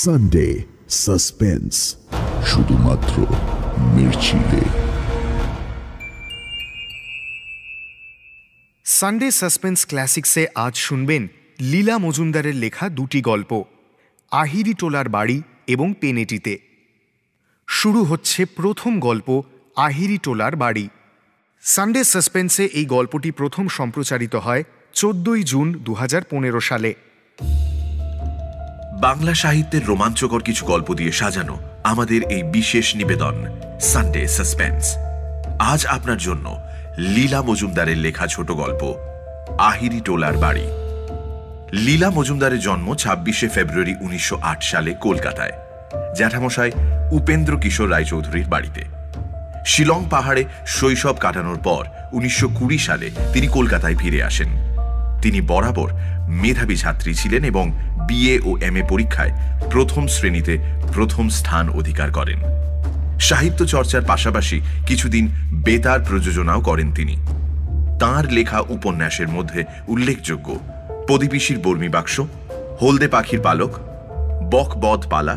Sunday suspense, শুধুমাত্র মির্চিলে। Sunday suspense ক্লাসিক্সে আজ শুনবেন লীলা মজুমদারের লেখা দুটি গল্প, আহিরি টোলার বাড়ি এবং পেনেটিতে। শুরু হচ্ছে প্রথম গল্প, আহিরি টোলার বাড়ি। সানডে সাসপেন্সে এই গল্পটি প্রথম সম্প্রচারিত হয় 14 জুন 2015 সালে। বাংলা সাহিত্যের রোমাঞ্চকর কিছু গল্প দিয়ে সাজানো আমাদের এই বিশেষ নিবেদন সানডে সাসপেন্স। আজ আপনার জন্য লীলা মজুমদারের লেখা ছোট গল্প আহিরি টোলার বাড়ি। লীলা মজুমদারের জন্ম 26শে ফেব্রুয়ারি 1908 সালে কলকাতায়, জ্যাঠামশাই উপেন্দ্র কিশোর রায়চৌধুরীর বাড়িতে। শিলং পাহাড়ে শৈশব কাটানোর পর 1920 সালে তিনি কলকাতায় ফিরে আসেন। তিনি বরাবর মেধাবী ছাত্রী ছিলেন এবং বিএ ও এমএ পরীক্ষায় প্রথম শ্রেণীতে প্রথম স্থান অধিকার করেন। সাহিত্য চর্চার পাশাপাশি কিছুদিন বেতার প্রযোজনাও করেন তিনি। তাঁর লেখা উপন্যাসের মধ্যে উল্লেখযোগ্য প্রদীপিসির বর্মী বাক্স, হলদে পাখির পালক, বক বদ পালা।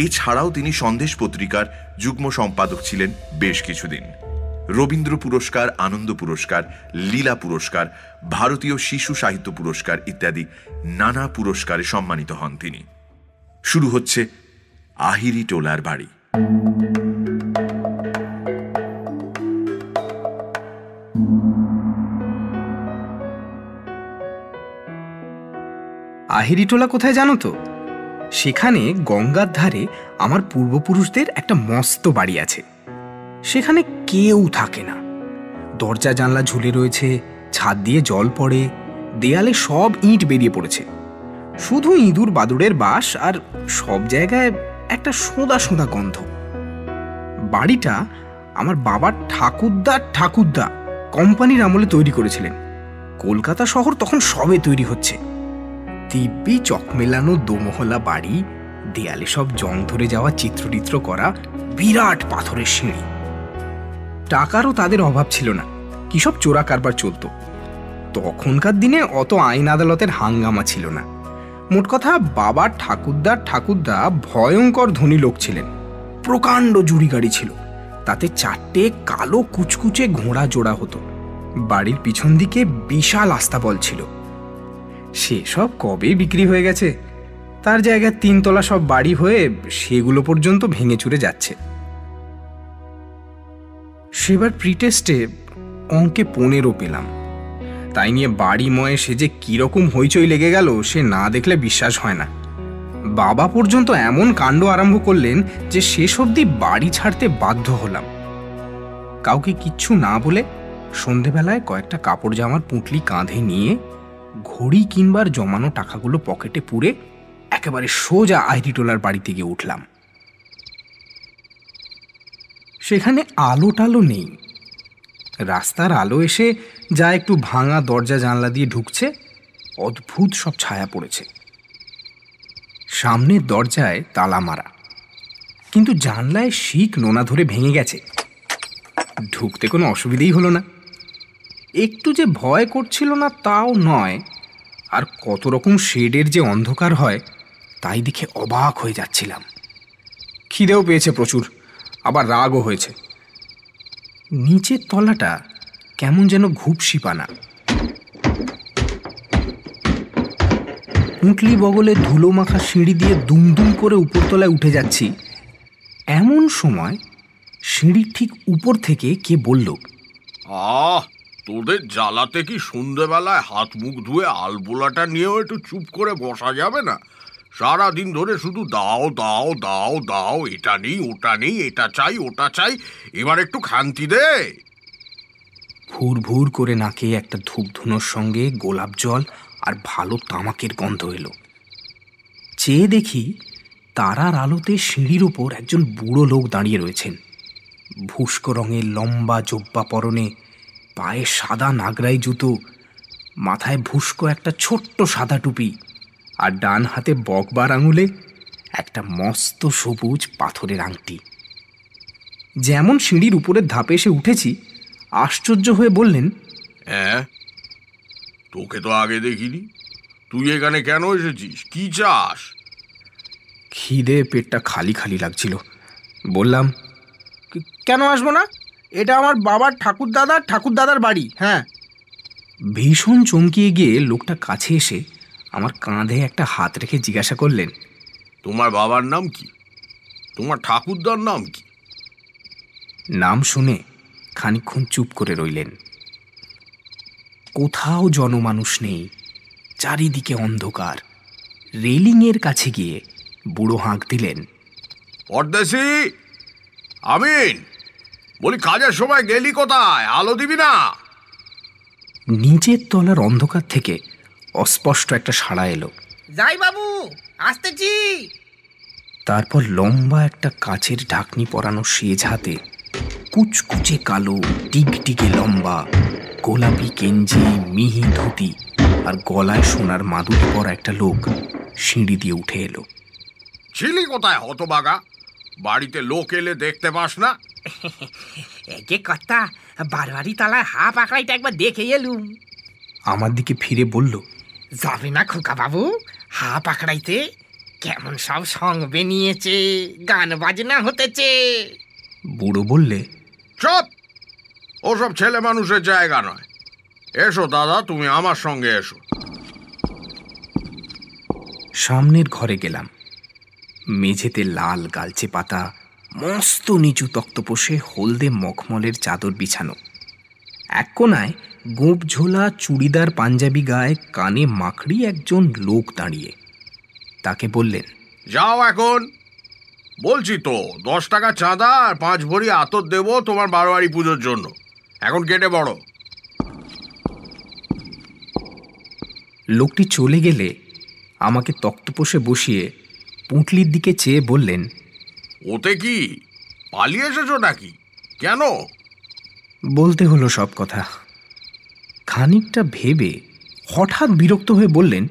এছাড়াও তিনি সন্দেশ পত্রিকার যুগ্ম সম্পাদক ছিলেন বেশ কিছুদিন। রবীন্দ্র পুরস্কার, আনন্দ পুরস্কার, লীলা পুরস্কার, ভারতীয় শিশু সাহিত্য পুরস্কার ইত্যাদি নানা পুরস্কারে সম্মানিত হন তিনি। শুরু হচ্ছে আহিরি টোলার বাড়ি। আহিরিটোলা কোথায় জানো তো? সেখানে গঙ্গার ধারে আমার পূর্বপুরুষদের একটা মস্ত বাড়ি আছে। সেখানে কেউ থাকে না। দরজা জানলা ঝুলে রয়েছে, ছাদ দিয়ে জল পড়ে, দেয়ালে সব ইট বেরিয়ে পড়েছে। শুধু ইঁদুর বাদুড়ের বাস, আর সব জায়গায় একটা সোঁদা সোঁদা গন্ধ। বাড়িটা আমার বাবার ঠাকুরদা কোম্পানির আমলে তৈরি করেছিলেন। কলকাতা শহর তখন সবে তৈরি হচ্ছে। দিব্যি চকমেলানো দোমহলা বাড়ি, দেয়ালে সব জং ধরে যাওয়া চিত্রটিত্র করা বিরাট পাথরের সিঁড়ি। টাকারও তাদের অভাব ছিল না, কি সব চোরা কারবার চলত। তখনকার দিনে অত আইন আদালতের হাঙ্গামা ছিল না। মোট কথা, বাবার ঠাকুরদা ভয়ঙ্কর ধনী লোক ছিলেন। প্রকাণ্ড জুড়ি গাড়ি ছিল, তাতে 4টে কালো কুচকুচে ঘোড়া জোড়া হতো। বাড়ির পিছন দিকে বিশাল আস্তাবল ছিল। সেসব কবে বিক্রি হয়ে গেছে। তার জায়গায় 3 তলা সব বাড়ি হয়ে সেগুলো পর্যন্ত ভেঙে চুরে যাচ্ছে। সেবার প্রিটেস্টে অঙ্কে 15 পেলাম। তাই নিয়ে বাড়ি ময়ে সে যে কিরকম হইচই লেগে গেল, সে না দেখলে বিশ্বাস হয় না। বাবা পর্যন্ত এমন কাণ্ড আরম্ভ করলেন যে শেষ অবধি বাড়ি ছাড়তে বাধ্য হলাম। কাউকে কিচ্ছু না বলে সন্ধেবেলায় কয়েকটা কাপড় জামার পুঁটলি কাঁধে নিয়ে ঘড়ি কিনবার জমানো টাকাগুলো পকেটে পুরে একেবারে সোজা আহিরি টোলার বাড়িতে গিয়ে উঠলাম। সেখানে আলো টালো নেই। রাস্তার আলো এসে যা একটু ভাঙা দরজা জানলা দিয়ে ঢুকছে, অদ্ভুত সব ছায়া পড়েছে। সামনের দরজায় তালা মারা, কিন্তু জানলায় শিক নোনা ধরে ভেঙে গেছে। ঢুকতে কোনো অসুবিধেই হলো না। একটু যে ভয় করছিল না তাও নয়, আর কত রকম শেডের যে অন্ধকার হয় তাই দেখে অবাক হয়ে যাচ্ছিলাম। খিদেও পেয়েছে প্রচুর, আবার রাগও হয়েছে। নিচের তলাটা কেমন যেন ঘুপসিপানা। উঁটলি বগলে ধুলো মাখা সিঁড়ি দিয়ে দুমদুম করে উপরতলায় উঠে যাচ্ছি। এমন সময় সিঁড়ির ঠিক উপর থেকে কে বলল, তোদের জ্বালাতে কি সন্ধ্যেবেলায় হাত মুখ ধুয়ে আলবোলাটা নিয়েও একটু চুপ করে বসা যাবে না? সারাদিন ধরে শুধু দাও দাও দাও দাও, এটা নেই ওটা নেই, এটা চাই ওটা চাই, এবার একটু খান্তি দে। ভুর ভুর করে নাকে একটা ধূপ ধুনোর সঙ্গে গোলাপ জল আর ভালো তামাকের গন্ধ এলো। চেয়ে দেখি তারার আলোতে সিঁড়ির ওপর একজন বুড়ো লোক দাঁড়িয়ে রয়েছেন। ভুস্কো রঙের লম্বা জোব্বা পরনে, পায়ে সাদা নাগরাই জুতো, মাথায় ভুস্কো একটা ছোট্ট সাদা টুপি, আর ডান হাতে বকবার আঙুলে একটা মস্ত সবুজ পাথরের আংটি। যেমন সিঁড়ির উপরের ধাপে এসে উঠেছি, আশ্চর্য হয়ে বললেন, তোকে তো আগে দেখিনি, তুই এখানে কেন এসেছিস? কি চাস? খিদে পেটটা খালি খালি লাগছিল। বললাম, কেন আসবো না? এটা আমার বাবার ঠাকুরদাদার বাড়ি। হ্যাঁ। ভীষণ চমকিয়ে গিয়ে লোকটা কাছে এসে আমার কাঁধে একটা হাত রেখে জিজ্ঞাসা করলেন, তোমার বাবার নাম কি? তোমার ঠাকুরদার নাম কি? নাম শুনে খানিকক্ষণ চুপ করে রইলেন। কোথাও জনমানুষ নেই, চারিদিকে অন্ধকার। রেলিংয়ের কাছে গিয়ে বুড়ো হাঁক দিলেন, পরদেশি আমিন, বলি কাজের সময় গেলি কোথায়? আলো দিবি না? নিচের তলার অন্ধকার থেকে অস্পষ্ট একটা সাড়া এলো, যাই বাবু, আসতেছি। তারপর লম্বা একটা কাচের ঢাকনি পরানো সেজ হাতে, কুচকুচে কালো, টিকটিকে লম্বা, গোলাপি গেঞ্জি, মিহি ধুতি আর গলায় সোনার মাদুর পরা একটা লোক সিঁড়ি দিয়ে উঠে এলো। ছিলি কোথায় হতবাগা? বাড়িতে লোক এলে দেখতে পাস না? যে কথা, বারবারি তালায় হা পাকড়াইটা একবার দেখে এলুম। আমার দিকে ফিরে বলল, যাবে না খোকা বাবু হা পাকড়াইতে? কেমন সব সঙ্গ বেনিয়েছে, গান বাজনা হতেছে। বুড়ো বললে, চুপ! ওসব ছেলে মানুষের জায়গা নয়। এসো দাদা, তুমি আমার সঙ্গে এসো। সামনের ঘরে গেলাম। মেঝেতে লাল গালচে পাতা, মস্ত নিচু তক্তপোষে হলদে মখমলের চাদর বিছানো। এক কোনায় গোঁপ ঝোলা চুড়িদার পাঞ্জাবি গায়ে কানে মাকড়ি একজন লোক দাঁড়িয়ে। তাকে বললেন, যাও এখন। বলছি তো 10 টাকা চাঁদা আর 5 ভরি আতর দেবো তোমার বারোয়ারি পুজোর জন্য। এখন কেটে বড়। লোকটি চলে গেলে আমাকে তক্তপোষে বসিয়ে পুঁটলির দিকে চেয়ে বললেন, ওতে কি পালিয়ে এসেছো নাকি? কেন? বলতে হলো সব কথা। খানিকটা ভেবে হঠাৎ বিরক্ত হয়ে বললেন,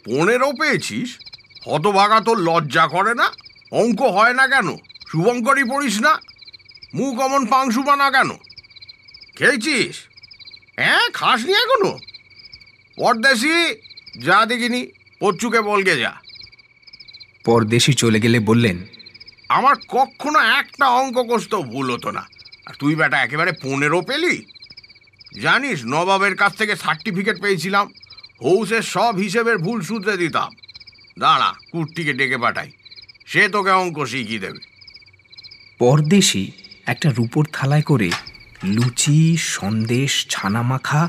15 পেয়েছিস? হতভাগা, তোর লজ্জা করে না? অঙ্ক হয় না কেন? শুভঙ্করই পড়িস না? মুখ অমন পাংশু বানা কেন? খেয়েছিস? হ্যাঁ, খাসনি এখনো? পরদেশি, যা দেখিনি পচ্চুকে বলগে যা। পরদেশি চলে গেলে বললেন, আমার কখনো একটা অঙ্ক কষতেও ভুল হতো না, আর তুই বেটা একেবারে 15 পেলি? জানিস, নবাবের কাছ থেকে সার্টিফিকেট পেয়েছিলাম, হৌসের সব হিসেবের ভুল শুধরে দিতাম। দাঁড়া, কুট্টিকে ডেকে পাঠাই, সে তোকে অঙ্ক শিখিয়ে দেবে। পরদেশি একটা রূপোর থালায় করে লুচি, সন্দেশ, ছানা মাখা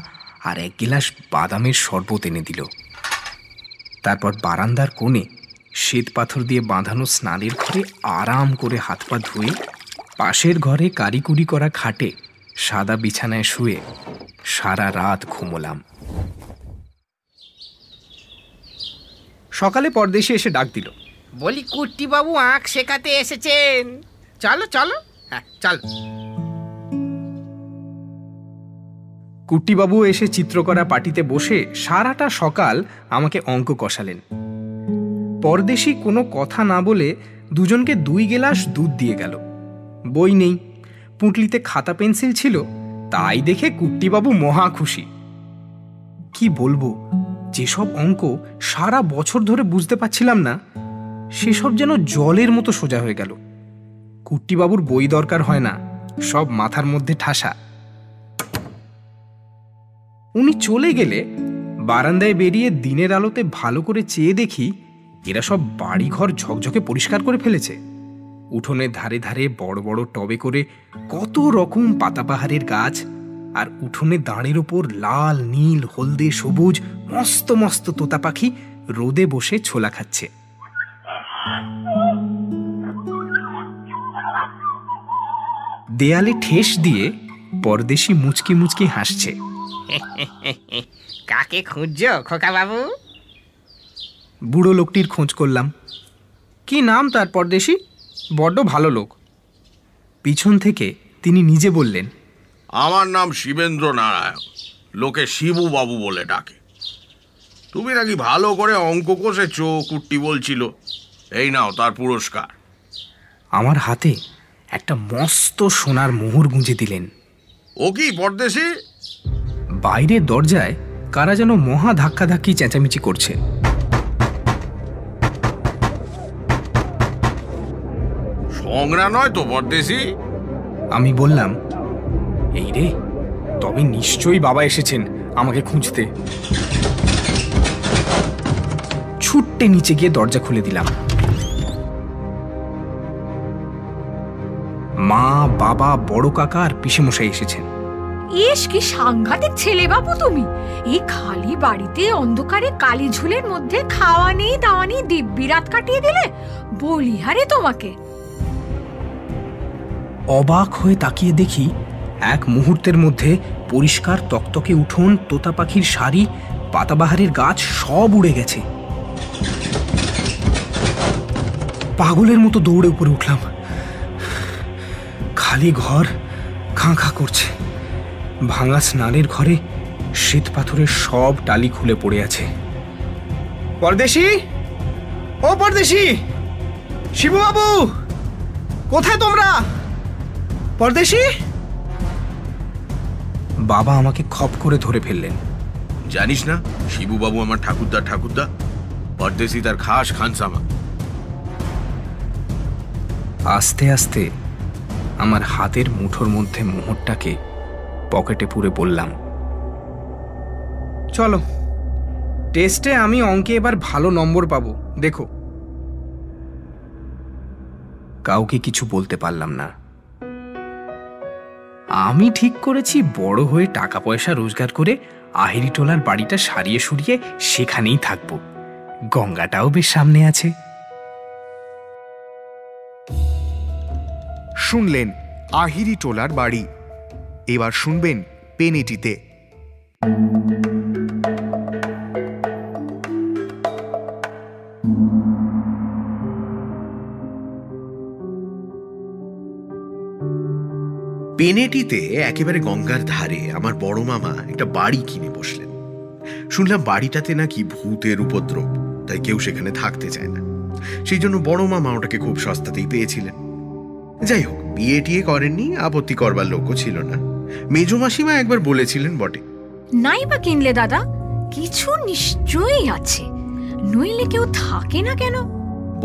আর 1 গিলাস বাদামের শরবত এনে দিল। তারপর বারান্দার কোণে শ্বেত পাথর দিয়ে বাঁধানো স্নানের ঘরে আরাম করে হাত পা ধুয়ে, পাশের ঘরে কারিকুরি করা খাটে সাদা বিছানায় শুয়ে সারা রাত ঘুমোলাম। সকালে পরদেশি এসে ডাক দিল, বলি কুট্টি বাবু আঁক শেখাতে এসেছেন, চলো চলো। হ্যাঁ চল। কুট্টিবাবু এসে চিত্রকরা পাটিতে বসে সারাটা সকাল আমাকে অঙ্ক কষালেন। পরদেশি কোনো কথা না বলে দুজনকে 2 গিলাস দুধ দিয়ে গেল। বই নেই, পুঁটলিতে খাতা পেন্সিল ছিল, তাই দেখে কুট্টিবাবু মহা খুশি। কি বলবো, যেসব অঙ্ক সারা বছর ধরে বুঝতে পারছিলাম না, সেসব যেন জলের মতো সোজা হয়ে গেল। কুট্টিবাবুর বই দরকার হয় না, সব মাথার মধ্যে ঠাসা। উনি চলে গেলে বারান্দায় বেরিয়ে দিনের আলোতে ভালো করে চেয়ে দেখি এরা সব বাড়িঘর ঝকঝকে পরিষ্কার করে ফেলেছে। উঠোনের ধারে ধারে বড় বড় টবে করে কত রকম পাতাবাহারের গাছ, আর উঠোনে দাঁড়ের ওপর লাল, নীল, হলদে, সবুজ মস্ত মস্ত তোতা পাখি রোদে বসে ছোলা খাচ্ছে। দেয়ালে ঠেস দিয়ে পরদেশি মুচকি মুচকি হাসছে। কাকে খুঁজছো খোকা বাবু? বুড়ো লোকটির খোঁজ করলাম। কি নাম তার? পরদেশি, বড্ড ভালো লোক। পিছন থেকে তিনি নিজে বললেন, আমার নাম শিবেন্দ্র নারায়ণ, লোকে শিবু বাবু বলে ডাকে। তুমি নাকি ভালো করে অঙ্ক কষেছ, কুট্টি বলছিল। এই নাও তার পুরস্কার। আমার হাতে একটা মস্ত সোনার মোহর গুঁজে দিলেন। ও কি পরদেশি? বাইরের দরজায় কারা যেন মহা ধাক্কাধাক্কি চেঁচামেচি করছে। ঠংরা নয় তো পরদেশি? আমি বললাম, এই রে, তবে নিশ্চয়ই বাবা এসেছেন আমাকে খুঁজতে। ছুট্টে নিচে গিয়ে দরজা খুলে দিলাম। মা, বাবা, বড় কাকা আর পিসেমশাই এসেছেন। ইস, কি সাংঘাতিক ছেলে বাবু তুমি! এই খালি বাড়িতে অন্ধকারে কালি ঝুলের মধ্যে খাওয়া নেই দাওয়া নেই দিব্যি রাত কাটিয়ে দিলে, বলিহারে তোমাকে। অবাক হয়ে তাকিয়ে দেখি এক মুহূর্তের মধ্যে পরিষ্কার তকতকে উঠোন, তোতা পাখির শাড়ি, পাতাবাহারের গাছ সব উড়ে গেছে। পাগলের মতো দৌড়ে উপরে উঠলাম। খালি ঘর খাঁ খাঁ করছে। ভাঙা স্নানের ঘরে শ্বেত পাথরের সব টালি খুলে পড়ে আছে। পরদেশি, ও পরদেশি, শিবুবাবু, কোথায় তোমরা? পরদেশি! বাবা আমাকে খপ করে ধরে ফেললেন। জানিস না শিবুবাবু আমার ঠাকুরদা, পরদেশি তার খাস খানসামা। আস্তে আস্তে আমার হাতের মুঠোর মধ্যে মোহরটাকে পকেটে পুরে বললাম, চলো, টেস্টে আমি অঙ্কে এবার ভালো নম্বর পাবো, দেখো। কাউকে কিছু বলতে পারলাম না। আমি ঠিক করেছি বড় হয়ে টাকা পয়সা রোজগার করে আহিরিটোলার বাড়িটা সারিয়ে সুরিয়ে সেখানেই থাকবো। গঙ্গাটাও বেশ সামনে আছে। শুনলেন আহিরিটোলার বাড়ি। এবার শুনবেন পেনেটিতে। পেনেটিতে একেবারে গঙ্গার ধারে আমার বড় মামা একটা বাড়ি কিনে বসলেন। শুনলাম বাড়িটাতে নাকি ভূতের উপদ্রব, তাই কেউ সেখানে থাকতে চায় না। সেই জন্য বড় মামা ওটাকে খুব সস্তাতেই পেয়েছিলেন। যাই হোক, বিয়ে টিয়ে করেননি, আপত্তি করবার লোকও ছিল না। মেজো মাসিমা একবার বলেছিলেন বটে, নাই বা কিনলে দাদা, কিছু নিশ্চয়ই আছে, নইলে কেউ থাকে না কেন?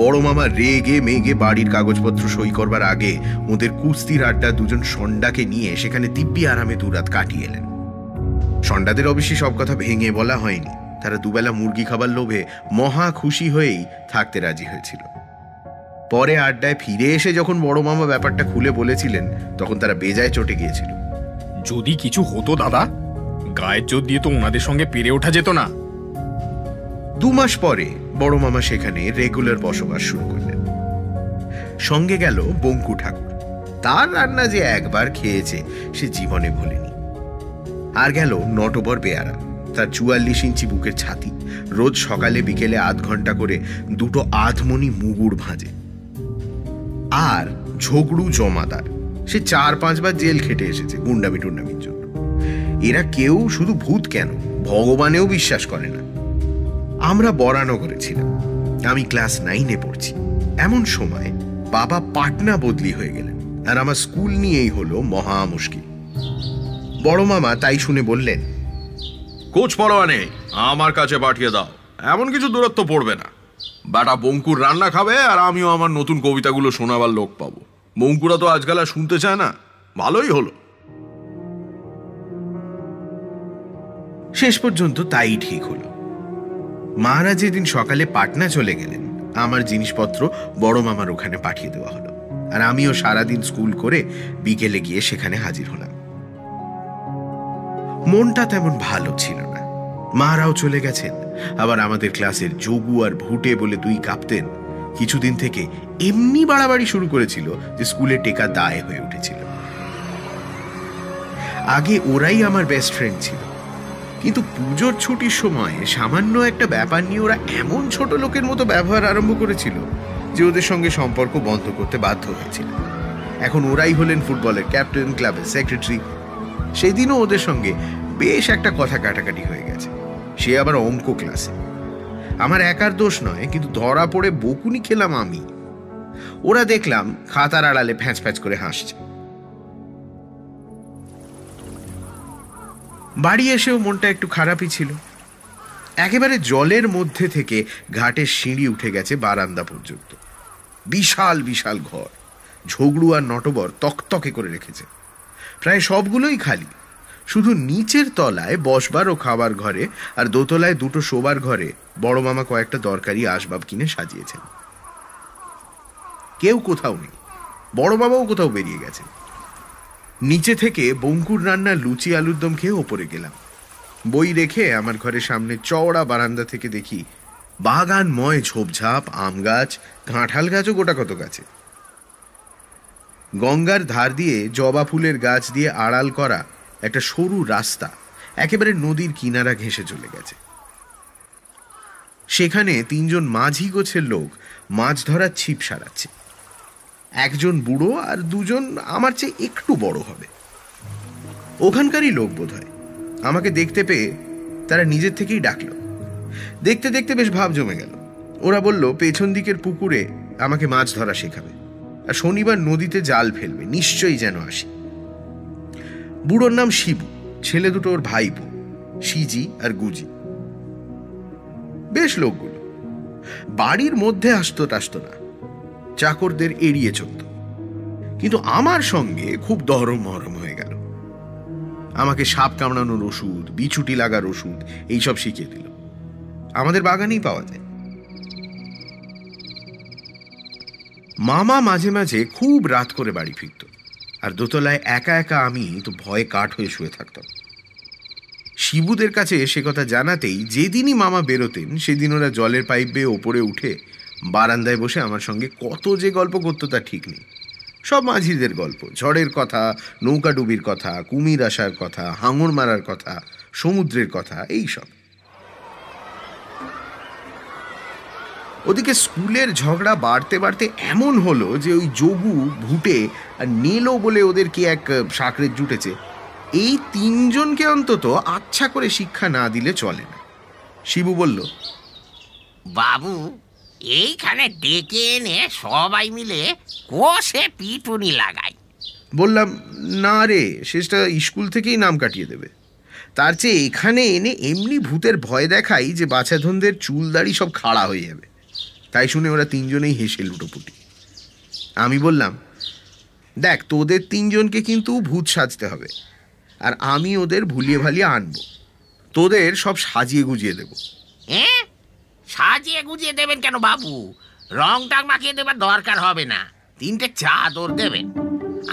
বড় মামা রেগে মেগে বাড়ির কাগজপত্র সই করবার আগে ওদের কুস্তির আড্ডা দুজন সন্ডাকে নিয়ে সেখানে দিব্যি আরামে দুরাত কাটিয়ে এলেন। সন্ডাদের অবশ্যই সব কথা ভেঙে বলা হয়নি। তারা দুবেলা মুরগি খাবার লোভে মহা খুশি হয়েই থাকতে রাজি হয়েছিল। পরে আড্ডায় ফিরে এসে যখন বড় মামা ব্যাপারটা খুলে বলেছিলেন, তখন তারা বেজায় চটে গিয়েছিল। যদি কিছু হতো দাদা, গায়ের জোর দিয়ে তো ওনাদের সঙ্গে পেরে ওঠা যেত না। 2 মাস পরে বড় মামা সেখানে রেগুলার বসবাস শুরু করলেন। সঙ্গে গেল বঙ্কু ঠাকুর। তার রান্না যে একবার খেয়েছে সে জীবনে ভুলেনি। আর গেল নটবর বেয়ারা, তার 44 ইঞ্চি বুকের ছাতি, রোজ সকালে বিকেলে আধ ঘন্টা করে 2 আধমনি মুগুর ভাঁজে। আর ঝগড়ু জমাদার, সে 4-5 বার জেল খেটে এসেছে গুন্ডামি টুন্ডামির জন্য। এরা কেউ শুধু ভূত কেন, ভগবানেও বিশ্বাস করে না। আমরা বরানগরে ছিলাম, আমি ক্লাস 9-এ পড়ছি। এমন সময় বাবা পাটনা বদলি হয়ে গেলেন, আর আমার স্কুল নিয়েই হলো মহা মুশকিল। বড় মামা তাই শুনে বললেন, কোচ পরোয়া নেই, আমার কাছে পাঠিয়ে দাও, এমন কিছু দূরত্ব পড়বে না। বেটা বঙ্কুর রান্না খাবে, আর আমিও আমার নতুন কবিতাগুলো শোনাবার লোক পাবো। বঙ্কুরা তো আজকাল আর শুনতে চায় না। ভালোই হলো। শেষ পর্যন্ত তাই ঠিক হলো। মারা যেদিন সকালে পাটনা চলে গেলেন, আমার জিনিসপত্র বড় মামার ওখানে পাঠিয়ে দেওয়া হলো, আর আমিও সারাদিন স্কুল করে বিকেলে গিয়ে সেখানে হাজির হলাম। মনটা তেমন ভালো ছিল না। মারাও চলে গেছেন, আবার আমাদের ক্লাসের যোগু আর ভুটে বলে 2 কাঁপতেন কিছুদিন থেকে এমনি বাড়াবাড়ি শুরু করেছিল যে স্কুলে টেকা দায় হয়ে উঠেছিল। আগে ওরাই আমার বেস্ট ফ্রেন্ড ছিল, কিন্তু পুজোর ছুটির সময় সামান্য একটা ব্যাপার নিয়ে ওরা এমন ছোট লোকের মতো ব্যবহার আরম্ভ করেছিল যে ওদের সঙ্গে সম্পর্ক বন্ধ করতে বাধ্য হয়েছিল। এখন ওরাই হলেন ফুটবলের ক্যাপ্টেন, ক্লাবের সেক্রেটারি। সেদিনও ওদের সঙ্গে বেশ একটা কথা কাটাকাটি হয়ে গেছে, সে আবার অঙ্ক ক্লাসে। আমার একার দোষ নয়, কিন্তু ধরা পড়ে বকুনি খেলাম আমি। ওরা দেখলাম খাতার আড়ালে ফ্যাঁচ ফ্যাঁচ করে হাসছে। বাড়ি এসেও মনটা একটু খারাপই ছিল। একেবারে জলের মধ্যে থেকে ঘাটের সিঁড়ি উঠে গেছে বারান্দা পর্যন্ত। বিশাল বিশাল ঘর, ঝগড়ু আর নটবর তকতকে করে রেখেছে। প্রায় সবগুলোই খালি, শুধু নিচের তলায় বসবার ও খাবার ঘরে আর দোতলায় দুটো শোবার ঘরে বড় মামা কয়েকটা দরকারি আসবাব কিনে সাজিয়েছেন। কেউ কোথাও নেই, বড় বাবাও কোথাও বেরিয়ে গেছে। নিচে থেকে বঙ্কুর রান্না লুচি আলুর দম খেয়ে ওপরে গেলাম। বই রেখে আমার ঘরের সামনে চওড়া বারান্দা থেকে দেখি বাগানময় ঝোপঝাপ, আম গাছ, কাঁঠাল গাছও গোটা কত গাছে। গঙ্গার ধার দিয়ে জবা ফুলের গাছ দিয়ে আড়াল করা একটা সরু রাস্তা একেবারে নদীর কিনারা ঘেঁষে চলে গেছে। সেখানে 3 জন মাঝি গোছের লোক মাছ ধরার ছিপ সারাচ্ছে। একজন বুড়ো আর 2 জন আমার চেয়ে একটু বড় হবে, ওখানকারই লোক বোধ হয়। আমাকে দেখতে পেয়ে তারা নিজের থেকেই ডাকলো। দেখতে দেখতে বেশ ভাব জমে গেল। ওরা বলল পেছন দিকের পুকুরে আমাকে মাছ ধরা শেখাবে, আর শনিবার নদীতে জাল ফেলবে, নিশ্চয়ই যেন আসি। বুড়োর নাম শিবু, ছেলে দুটো ওর ভাইপো, সিজি আর গুজি। বেশ লোকগুলো, বাড়ির মধ্যে আসতো টাসতো না, চাকরদের এড়িয়ে চলত। কিন্তু আমার সঙ্গে খুব দরম মহরম হয়ে গেল। আমাকে সাপ কামড়ানোর ওষুধ, বিছুটি লাগার ওষুধ এইসব শিখিয়ে দিল। আমাদের বাগানেই পাওয়া যায়। মামা মাঝে মাঝে খুব রাত করে বাড়ি ফিরত, আর দোতলায় একা একা আমি তো ভয়ে কাঠ হয়ে শুয়ে থাকতাম। শিবুদের কাছে সে কথা জানাতেই যেদিনই মামা বেরোতেন সেদিন ওরা জলের পাইপ বেয়ে ওপরে উঠে বারান্দায় বসে আমার সঙ্গে কত যে গল্প করতো তা ঠিক নেই। সব মাঝিদের গল্প, ঝড়ের কথা, নৌকা ডুবির কথা, কুমির আসার কথা, হাঙর মারার কথা, সমুদ্রের কথা, এই সব। ওদিকে স্কুলের ঝগড়া বাড়তে বাড়তে এমন হলো যে ওই যোগু, ভুটে আর নীলো বলে ওদের কি এক সাকরের জুটেছে, এই 3 জনকে অন্তত আচ্ছা করে শিক্ষা না দিলে চলে না। শিবু বলল, বাবু এইখানে ডেকে এনে সবাই মিলে কষে পিটুনি লাগাই। বললাম, না রে, শেষটা স্কুল থেকেই নাম কাটিয়ে দেবে। তার চেয়ে এখানে এনে এমনি ভূতের ভয় দেখাই যে বাছাধনদের চুল দাড়ি সব খাড়া হয়ে যাবে। তাই শুনে ওরা 3 জনেই হেসে লুটোপুটি। আমি বললাম, দেখ, তোদের 3 জনকে কিন্তু ভূত সাজতে হবে, আর আমি ওদের ভুলিয়ে ভালিয়ে আনবো। তোদের সব সাজিয়ে গুজিয়ে দেব। হ্যাঁ, সাজিয়ে গুজিয়ে দেবেন কেন বাবু? রং টাং মাখিয়ে দেবার দরকার হবে না, 3টে চাদর দেবেন।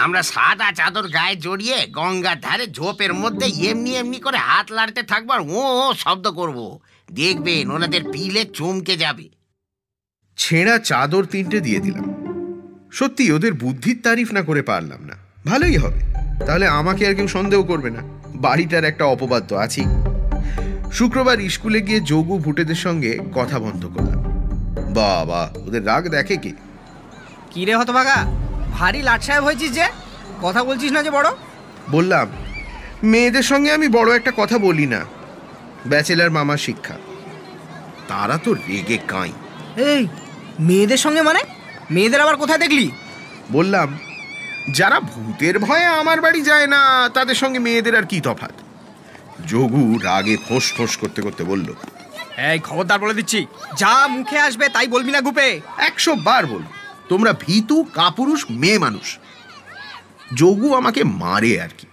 আমরা সাদা চাদর গায়ে জড়িয়ে গঙ্গার ধারে ঝোপের মধ্যে এমনি এমনি করে হাত লাড়তে থাকবো আর ও শব্দ করব। দেখবেন ওনাদের পিলে চমকে যাবে। ছেঁড়া চাদর 3টে দিয়ে দিলাম। সত্যি ওদের বুদ্ধির তারিফ না করে পারলাম না। ভালোই হবে, তাহলে আমাকে আর কেউ সন্দেহ করবে না। বাড়িটার একটা অপবাদ তো আছেই। শুক্রবার স্কুলে গিয়ে যোগু ভুটেদের সঙ্গে কথা বন্ধ করলাম। বাবা, ওদের রাগ দেখে কি। কি রে হতভাগা, ভারী লাট সাহেব হয়েছিস যে, কথা বলছিস না যে বড়? বললাম, মেয়েদের সঙ্গে আমি বড় একটা কথা বলি না, ব্যাচেলার মামার শিক্ষা। তারা তো রেগে কাঁই। এই মেয়েদের সঙ্গে মানে? মেয়েদের আবার কোথায় দেখলি? বললাম, যারা ভূতের ভয়ে আমার বাড়ি যায় না তাদের সঙ্গে মেয়েদের আর কি তফাৎ। যোগু রাগে ফোঁস ফোঁস করতে করতে বলল, এই খবরদার বলে দিচ্ছি, যা মুখে আসবে তাই বলবি না গুপে। 100 বার বল, তোমরা ভীতু কাপুরুষ মেয়ে মানুষ। যোগু আমাকে মারে আর কি,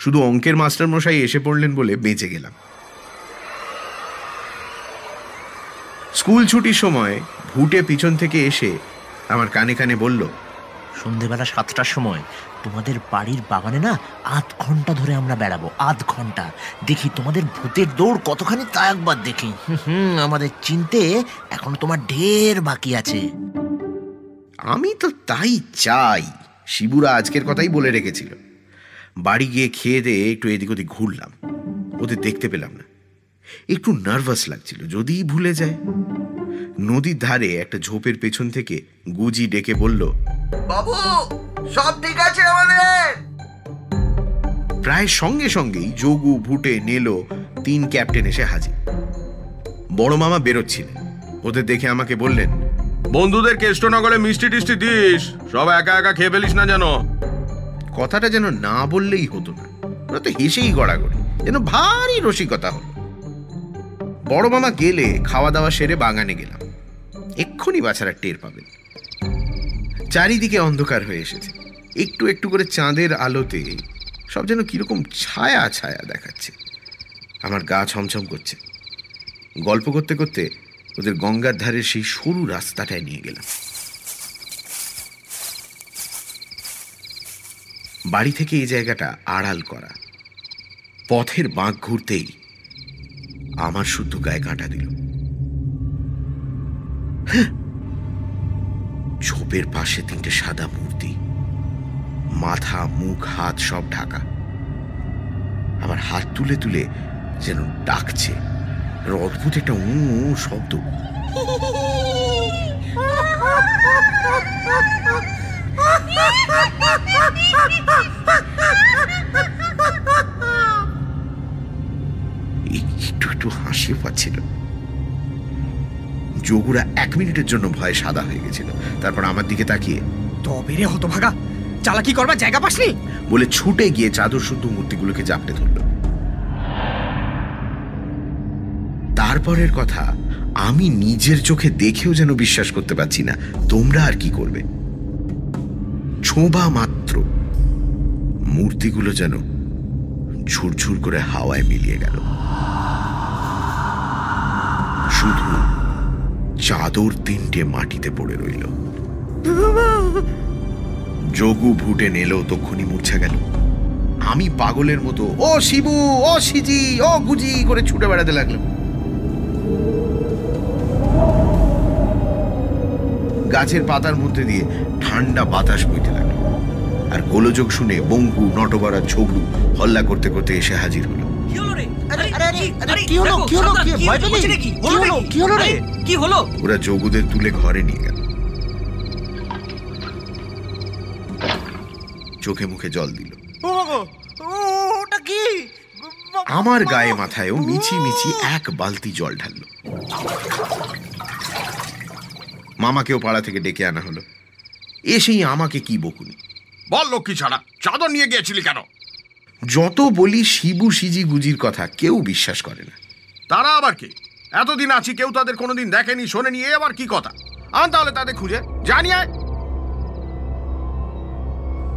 শুধু অঙ্কের মাস্টার মশাই এসে পড়লেন বলে বেঁচে গেলাম। স্কুল ছুটির সময় ভুটে পিছন থেকে এসে আমার কানে কানে বলল, সন্ধেবেলা 7টার সময় তোমাদের বাড়ির বাগানে না 8 ঘন্টা ধরে আমরা বেড়াবো। 8 ঘন্টা দেখি তোমাদের ভূতের দৌড় কতখানি, তা একবার দেখি। আমাদের চিনতে এখন তোমার ঢের বাকি আছে। আমি তো তাই চাই। শিবুরা আজকের কথাই বলে রেখেছিল। বাড়ি গিয়ে খেয়ে দিয়ে একটু এদিক ওদিক ঘুরলাম, ওদের দেখতে পেলাম না। একটু নার্ভাস লাগছিল, যদি ভুলে যায়। নদীর ধারে একটা ঝোপের পেছন থেকে গুজি ডেকে বলল, বাবু সব ঠিক আছে আমাদের। প্রায় সঙ্গে সঙ্গেই যোগু, ভুটে, নেলো 3 ক্যাপ্টেন এসে হাজির। বড় মামা বেরোচ্ছিলেন, ওদের দেখে আমাকে বললেন, বন্ধুদের কেষ্টনগরে মিষ্টি টিষ্টি দিস, সব একা একা খেয়ে ফেলিস না যেন। কথাটা যেন না বললেই হতো না, ওরা তো হেসেই গড়াগড়ি, যেন ভারী রসিকতা হল। বড় মামা গেলে খাওয়া দাওয়া সেরে বাগানে গেলাম। এক্ষুনি বাছারা টের পাবেন। চারিদিকে অন্ধকার হয়ে এসেছে। একটু একটু করে চাঁদের আলোতে সব যেন কিরকম ছায়া ছায়া দেখাচ্ছে। আমার গা ছমছম করছে। গল্প করতে করতে ওদের গঙ্গার ধারের সেই সরু রাস্তাটায় নিয়ে গেলাম। বাড়ি থেকে এই জায়গাটা আড়াল করা। পথের বাঁক ঘুরতেই আমার শুদ্ধ গায়ে কাঁটা দিল। ঝোপের পাশে 3টে সাদা মূর্তি, মাথা মুখ হাত সব ঢাকা। আমার হাত তুলে তুলে যেন ডাকছে। অদ্ভুত একটা শব্দ। একটু একটু হাসিও পাচ্ছিল। যোগুরা 1 মিনিটের জন্য ভয়ে সাদা হয়ে গেছিল। তারপর আমার দিকে তাকিয়ে, তবে রে হতভাগা, চালাকি করবার জায়গা পাসনি বলে ছুটে গিয়ে চাদর শুদ্ধ মূর্তিগুলোকে জাপটে ধরল। তারপরের কথা আমি নিজের চোখে দেখেও যেন বিশ্বাস করতে পারছি না। তোমরা আর কি করবে? ছোঁবা মাত্র মূর্তিগুলো যেন ঝুরঝুর করে হাওয়ায় মিলিয়ে গেল। শুধু চাদর 3টে মাটিতে পড়ে রইল। যোগু ভুটে নেল, তক্ষুনি মূর্ছা গেল। আমি পাগলের মতো ও শিবু, ও সিজি, ও গুজি করে ছুটে বেড়াতে লাগলাম। গাছের পাতার মধ্যে দিয়ে ঠান্ডা বাতাস বইতে লাগলো। আর গোলযোগ শুনে বঙ্কু, নটবরা, ঝগড়ু হল্লা করতে করতে এসে হাজির হলো। ওরা যোগুদের তুলে ঘরে নিয়ে গেল। চোখে মুখে জল দিল। আমার গায়ে মাথায়ও মিছি মিছি 1 বালতি জল ঢাললো। মামাকেও পাড়া থেকে ডেকে আনা হলো। এসেই আমাকে কি বকুনি। বল লক্ষ্মী ছাড়া, চাদর নিয়ে গিয়েছিলি কেন? যত বলি শিবু সিজি গুজির কথা, কেউ বিশ্বাস করে না। তারা আবার কি? এতদিন আছি, কেউ তাদের কোনোদিন দেখেনি, শোনেনি, এ আবার কি কথা? আন তাহলে তাদের খুঁজে জানিয়ে।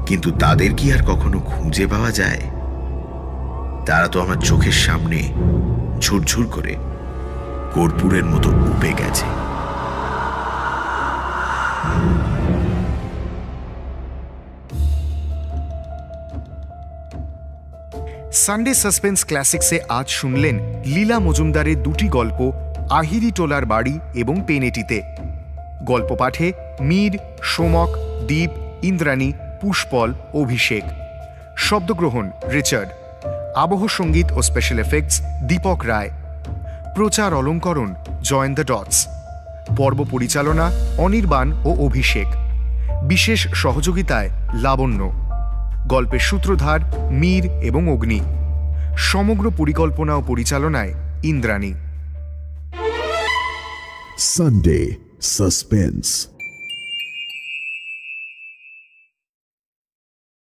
কিন্তু তাদের কি আর কখনো খুঁজে পাওয়া যায়? তারা তো আমার চোখের সামনে ঝুরঝুর করে কর্পূরের মতো উপে গেছে। সানডে সাসপেন্স ক্লাসিক্সে আজ শুনলেন লীলা মজুমদারের 2টি গল্প, আহিরি টোলার বাড়ি এবং পেনেটিতে। গল্প পাঠে মীর, সোমক, দীপ, ইন্দ্রাণী, পুষ্পল, অভিষেক। শব্দগ্রহণ রিচার্ড। আবহ সঙ্গীত ও স্পেশাল এফেক্টস দীপক রায়। প্রচার অলঙ্করণ জয়েন দ্য ডটস। পর্ব পরিচালনা অনির্বাণ ও অভিষেক। বিশেষ সহযোগিতায় লাবণ্য। গল্পের সূত্রধার মীর এবং অগ্নি। সমগ্র পরিকল্পনা ও পরিচালনায় ইন্দ্রাণী। Sunday suspense.